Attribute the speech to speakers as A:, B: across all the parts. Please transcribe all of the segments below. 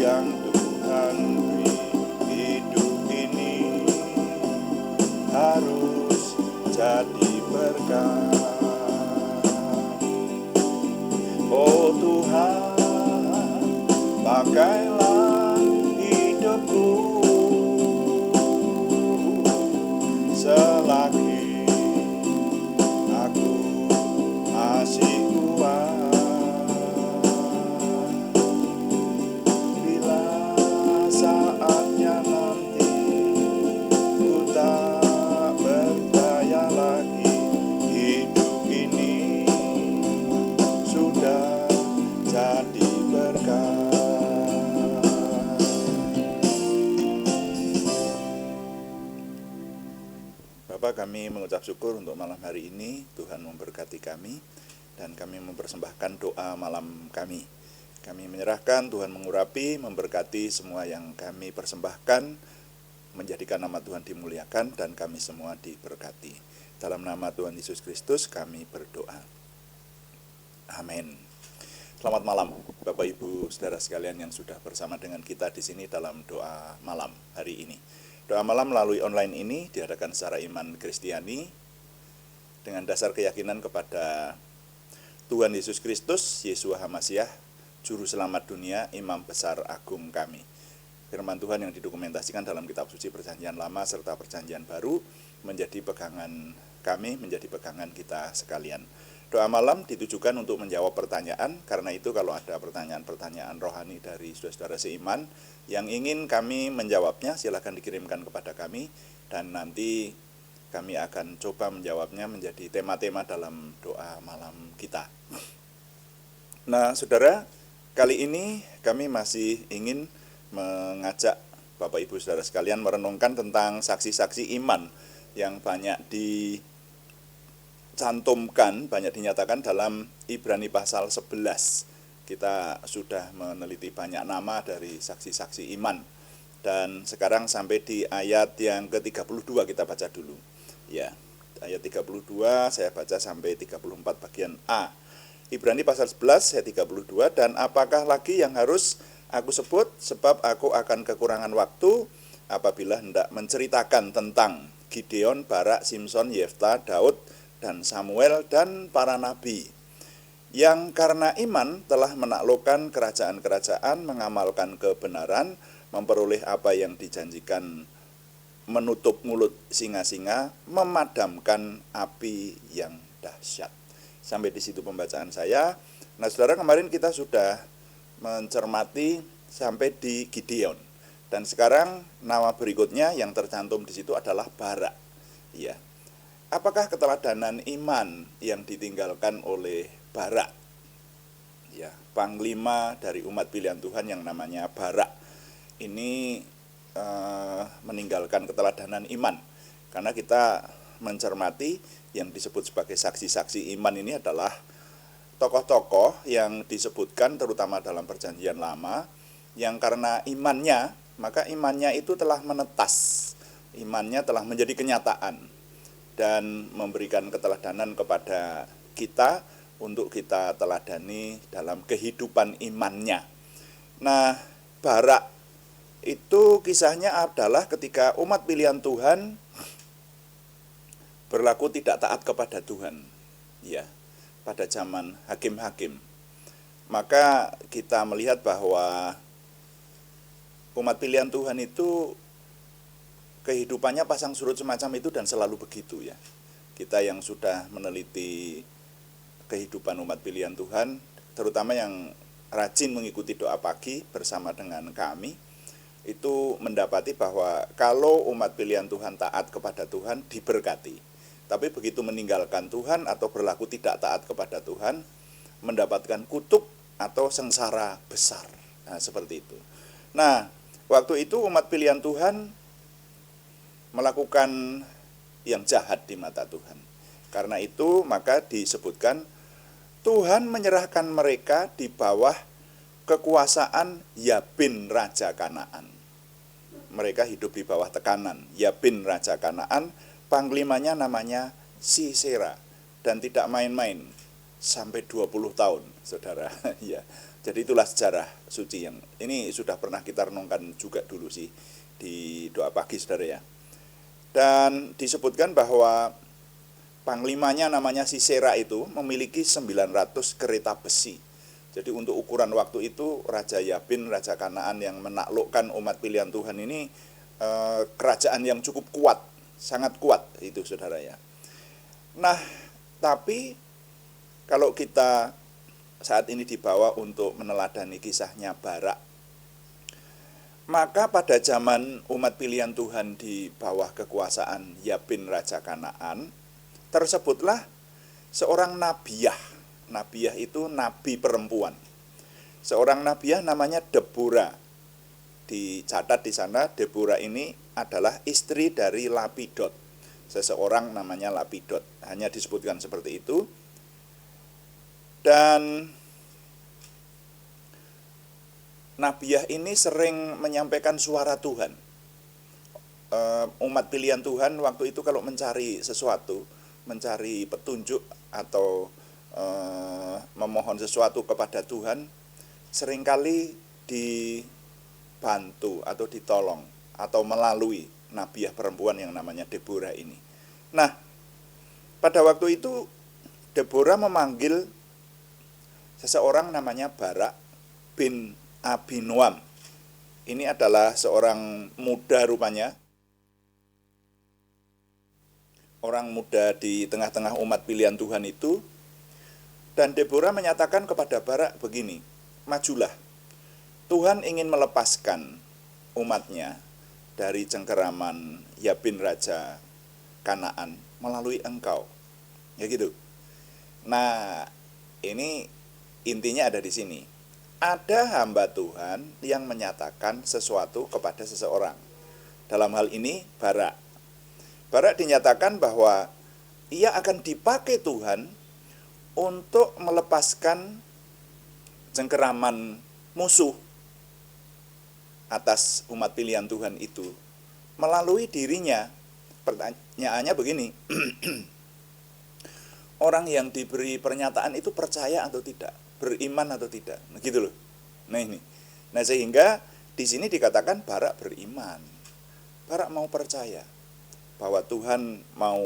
A: yang Tuhan beri. Hidup ini harus jadi berkah. Oh Tuhan, pakailah hidupku selagi aku masih kuat. Bila saatnya nanti ku tak berdaya lagi, hidup ini sudah jadi berkah. Bapak, kami mengucap syukur untuk malam hari ini. Tuhan memberkati kami dan kami mempersembahkan doa malam kami. Kami menyerahkan Tuhan mengurapi, memberkati semua yang kami persembahkan, menjadikan nama Tuhan dimuliakan dan kami semua diberkati. Dalam nama Tuhan Yesus Kristus kami berdoa. Amin. Selamat malam Bapak Ibu Saudara sekalian yang sudah bersama dengan kita di sini dalam doa malam hari ini. Doa malam melalui online ini diadakan secara iman Kristiani dengan dasar keyakinan kepada Tuhan Yesus Kristus, Yeshua HaMasyiah, Juru Selamat dunia, Imam Besar Agung kami. Firman Tuhan yang didokumentasikan dalam kitab suci Perjanjian Lama serta Perjanjian Baru menjadi pegangan kami, menjadi pegangan kita sekalian. Doa malam ditujukan untuk menjawab pertanyaan, karena itu kalau ada pertanyaan-pertanyaan rohani dari saudara-saudara seiman yang ingin kami menjawabnya, silakan dikirimkan kepada kami dan nanti kami akan coba menjawabnya menjadi tema-tema dalam doa malam kita. Nah, saudara, kali ini kami masih ingin mengajak Bapak Ibu Saudara sekalian merenungkan tentang saksi-saksi iman yang banyak dicantumkan, banyak dinyatakan dalam Ibrani pasal 11. Kita sudah meneliti banyak nama dari saksi-saksi iman. Dan sekarang sampai di ayat yang ke-32 kita baca dulu. Ya, ayat 32 saya baca sampai 34 bagian A. Ibrani pasal 11 ayat 32, dan apakah lagi yang harus aku sebut, sebab aku akan kekurangan waktu apabila hendak menceritakan tentang Gideon, Barak, Simson, Yefta, Daud, dan Samuel, dan para nabi, yang karena iman telah menaklukkan kerajaan-kerajaan, mengamalkan kebenaran, memperoleh apa yang dijanjikan, menutup mulut singa-singa, memadamkan api yang dahsyat. Sampai di situ pembacaan saya. Nah, saudara, kemarin kita sudah mencermati sampai di Gideon. Dan sekarang nama berikutnya yang tercantum di situ adalah Barak. Ya. Apakah keteladanan iman yang ditinggalkan oleh Barak? Ya, panglima dari umat pilihan Tuhan yang namanya Barak ini meninggalkan keteladanan iman. Karena kita mencermati yang disebut sebagai saksi-saksi iman ini adalah tokoh-tokoh yang disebutkan terutama dalam Perjanjian Lama, yang karena imannya, maka imannya itu telah menetas, imannya telah menjadi kenyataan dan memberikan keteladanan kepada kita untuk kita teladani dalam kehidupan imannya. Nah, Barak itu kisahnya adalah ketika umat pilihan Tuhan berlaku tidak taat kepada Tuhan, ya, pada zaman hakim-hakim. Maka kita melihat bahwa umat pilihan Tuhan itu kehidupannya pasang surut semacam itu dan selalu begitu, ya. Kita yang sudah meneliti kehidupan umat pilihan Tuhan, terutama yang rajin mengikuti doa pagi bersama dengan kami, itu mendapati bahwa kalau umat pilihan Tuhan taat kepada Tuhan diberkati. Tapi begitu meninggalkan Tuhan atau berlaku tidak taat kepada Tuhan, mendapatkan kutuk atau sengsara besar. Nah, seperti itu. Nah, waktu itu umat pilihan Tuhan melakukan yang jahat di mata Tuhan. Karena itu maka disebutkan Tuhan menyerahkan mereka di bawah kekuasaan Yabin Raja Kanaan. Mereka hidup di bawah tekanan Yabin Raja Kanaan, panglimanya namanya Sisera, dan tidak main-main, sampai 20 tahun, saudara. Ya, Jadi itulah sejarah suci yang ini sudah pernah kita renungkan juga dulu sih di doa pagi saudara ya. Dan disebutkan bahwa panglimanya namanya Sisera itu memiliki 900 kereta besi. Jadi untuk ukuran waktu itu Raja Yabin, Raja Kanaan yang menaklukkan umat pilihan Tuhan ini kerajaan yang cukup kuat, sangat kuat itu saudara ya. Nah, tapi kalau kita saat ini dibawa untuk meneladani kisahnya Barak, maka pada zaman umat pilihan Tuhan di bawah kekuasaan Yabin Raja Kanaan, tersebutlah seorang nabiah. Nabiah itu nabi perempuan. Seorang nabiah namanya Deborah. Dicatat di sana Deborah ini adalah istri dari Lapidot. Seseorang namanya Lapidot. Hanya disebutkan seperti itu. Dan nabiah ini sering menyampaikan suara Tuhan. Umat pilihan Tuhan waktu itu kalau mencari sesuatu, mencari petunjuk atau memohon sesuatu kepada Tuhan, seringkali dibantu atau ditolong atau melalui nabiah perempuan yang namanya Deborah ini. Nah, pada waktu itu Deborah memanggil seseorang namanya Barak bin Abinoam. Ini adalah seorang muda rupanya, orang muda di tengah-tengah umat pilihan Tuhan itu. Dan Deborah menyatakan kepada Barak begini, majulah, Tuhan ingin melepaskan umatnya dari cengkeraman Yabin Raja Kanaan melalui engkau. Ya gitu. Nah, ini intinya ada di sini. Ada hamba Tuhan yang menyatakan sesuatu kepada seseorang. Dalam hal ini Barak. Barak dinyatakan bahwa ia akan dipakai Tuhan untuk melepaskan cengkeraman musuh atas umat pilihan Tuhan itu melalui dirinya. Pertanyaannya begini, orang yang diberi pernyataan itu percaya atau tidak, beriman atau tidak, nah, gitu loh. Nah ini, nah sehingga di sini dikatakan Barak beriman, Barak mau percaya bahwa Tuhan mau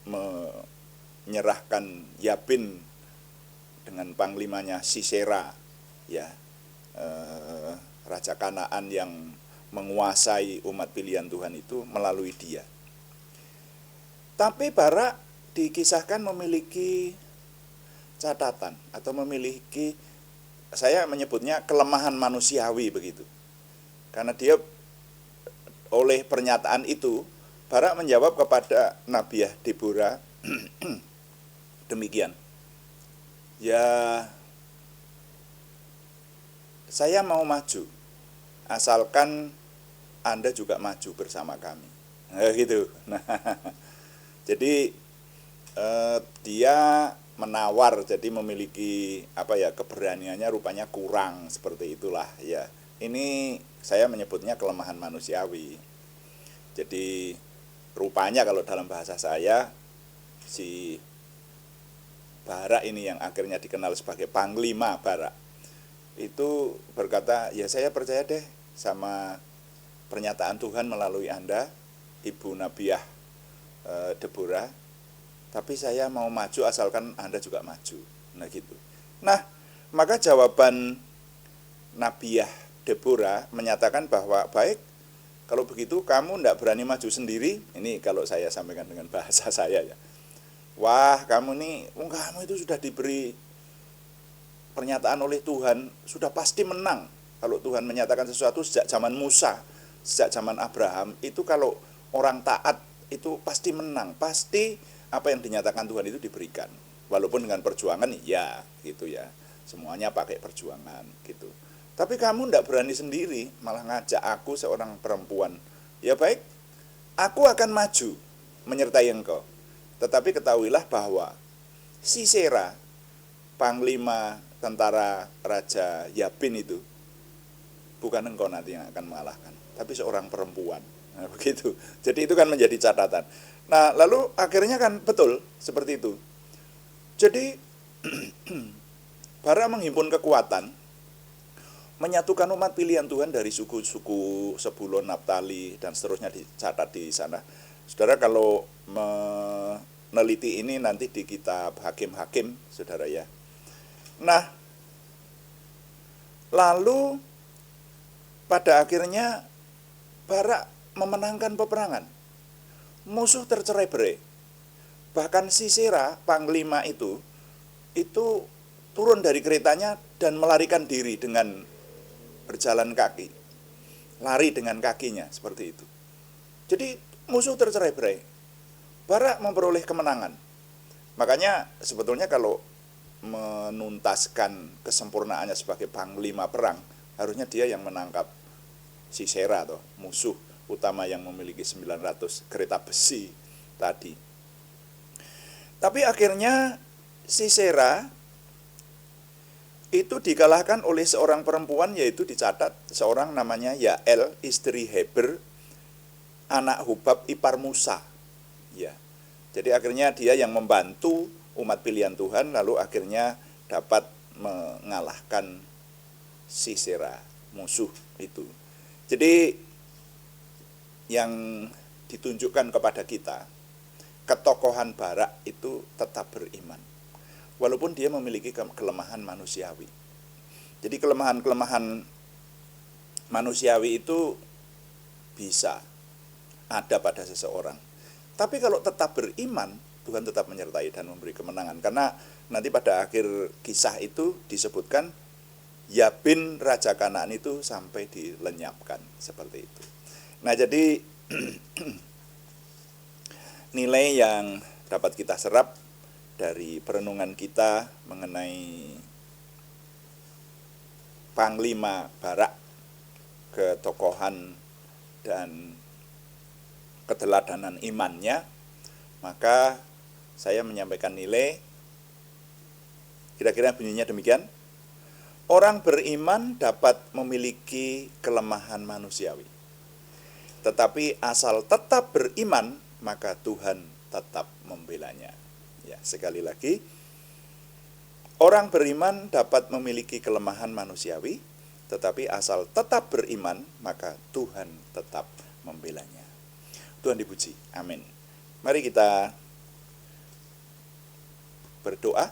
A: menyerahkan Yabin dengan panglimanya Sisera, ya, Raja Kanaan yang menguasai umat pilihan Tuhan itu melalui dia. Tapi Barak dikisahkan memiliki catatan atau memiliki, saya menyebutnya kelemahan manusiawi begitu. Karena dia oleh pernyataan itu, Barak menjawab kepada nabiah Deborah demikian, ya saya mau maju asalkan Anda juga maju bersama kami. Nah, gitu. Nah, jadi dia menawar, jadi memiliki keberaniannya rupanya kurang, seperti itulah ya. Ini saya menyebutnya kelemahan manusiawi. Jadi rupanya kalau dalam bahasa saya, si Barak ini yang akhirnya dikenal sebagai Panglima Barak itu berkata, ya saya percaya deh sama pernyataan Tuhan melalui Anda, Ibu Nabiah Deborah, tapi saya mau maju asalkan Anda juga maju. Nah gitu. Nah, maka jawaban Nabiah Deborah menyatakan bahwa baik, kalau begitu kamu tidak berani maju sendiri. Ini kalau saya sampaikan dengan bahasa saya ya. Wah, kamu itu sudah diberi pernyataan oleh Tuhan, sudah pasti menang. Kalau Tuhan menyatakan sesuatu sejak zaman Musa, sejak zaman Abraham, itu kalau orang taat itu pasti menang, pasti apa yang dinyatakan Tuhan itu diberikan. Walaupun dengan perjuangan ya, gitu ya. Semuanya pakai perjuangan gitu. Tapi kamu tidak berani sendiri, malah ngajak aku seorang perempuan. Ya baik, aku akan maju menyertai engkau. Tetapi ketahuilah bahwa Sisera, panglima tentara Raja Yabin itu, bukan engkau nanti yang akan mengalahkan, tapi seorang perempuan. Nah, begitu. Jadi itu kan menjadi catatan. Nah, lalu akhirnya kan betul seperti itu. Jadi Barak menghimpun kekuatan menyatukan umat pilihan Tuhan dari suku-suku Sebulon, Naphtali, dan seterusnya dicatat di sana. Saudara kalau meneliti ini nanti di kitab Hakim-Hakim, saudara ya. Nah, lalu pada akhirnya Barak memenangkan peperangan. Musuh tercerai-berai. Bahkan Sisera, panglima itu turun dari keretanya dan melarikan diri dengan berjalan kaki, lari dengan kakinya, seperti itu. Jadi musuh tercerai-berai. Barak memperoleh kemenangan. Makanya sebetulnya kalau menuntaskan kesempurnaannya sebagai panglima perang, harusnya dia yang menangkap Sisera, atau musuh utama yang memiliki 900 kereta besi tadi. Tapi akhirnya Sisera itu dikalahkan oleh seorang perempuan, yaitu dicatat seorang namanya Yael, istri Heber, anak Hubab ipar Musa. Ya. Jadi akhirnya dia yang membantu umat pilihan Tuhan, lalu akhirnya dapat mengalahkan Sisera, musuh itu. Jadi yang ditunjukkan kepada kita, ketokohan Barak itu tetap beriman, walaupun dia memiliki kelemahan manusiawi. Jadi kelemahan-kelemahan manusiawi itu bisa ada pada seseorang. Tapi kalau tetap beriman, Tuhan tetap menyertai dan memberi kemenangan. Karena nanti pada akhir kisah itu disebutkan Yabin Raja Kanaan itu sampai dilenyapkan, seperti itu. Nah, jadi nilai yang dapat kita serap dari perenungan kita mengenai Panglima Barak, ketokohan dan keteladanan imannya, maka saya menyampaikan nilai kira-kira bunyinya demikian. Orang beriman dapat memiliki kelemahan manusiawi, tetapi asal tetap beriman, maka Tuhan tetap membelanya. Ya, sekali lagi, orang beriman dapat memiliki kelemahan manusiawi, tetapi asal tetap beriman, maka Tuhan tetap membelanya. Tuhan dipuji. Amin. Mari kita berdoa.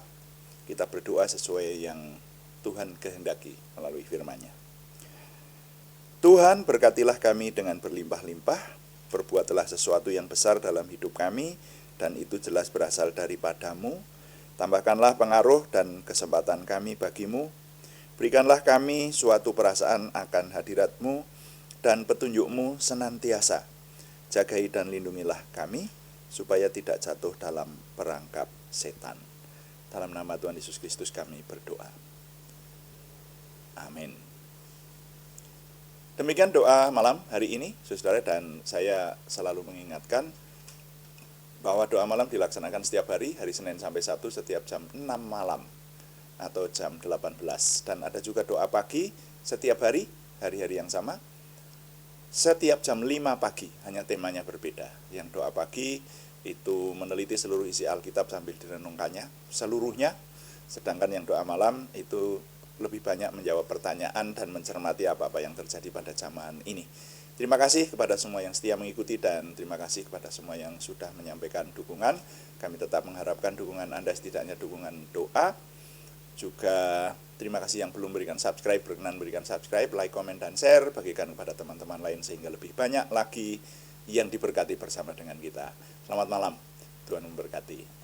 A: Kita berdoa sesuai yang Tuhan kehendaki melalui firman-Nya. Tuhan, berkatilah kami dengan berlimpah-limpah, perbuatlah sesuatu yang besar dalam hidup kami, dan itu jelas berasal daripada-Mu. Tambahkanlah pengaruh dan kesempatan kami bagi-Mu. Berikanlah kami suatu perasaan akan hadirat-Mu dan petunjuk-Mu senantiasa. Jagai dan lindungilah kami, supaya tidak jatuh dalam perangkap setan. Dalam nama Tuhan Yesus Kristus kami berdoa. Amin. Demikian doa malam hari ini, saudara, dan saya selalu mengingatkan bahwa doa malam dilaksanakan setiap hari Senin sampai Sabtu setiap jam 6 malam atau jam 18. Dan ada juga doa pagi setiap hari-hari yang sama, setiap jam 5 pagi, hanya temanya berbeda. Yang doa pagi itu meneliti seluruh isi Alkitab sambil direnungkannya seluruhnya, sedangkan yang doa malam itu lebih banyak menjawab pertanyaan dan mencermati apa-apa yang terjadi pada zaman ini. Terima kasih kepada semua yang setia mengikuti, dan terima kasih kepada semua yang sudah menyampaikan dukungan. Kami tetap mengharapkan dukungan Anda, setidaknya dukungan doa. Juga terima kasih yang belum berikan subscribe, berkenan berikan subscribe, like, komen, dan share, bagikan kepada teman-teman lain sehingga lebih banyak lagi yang diberkati bersama dengan kita. Selamat malam, Tuhan memberkati.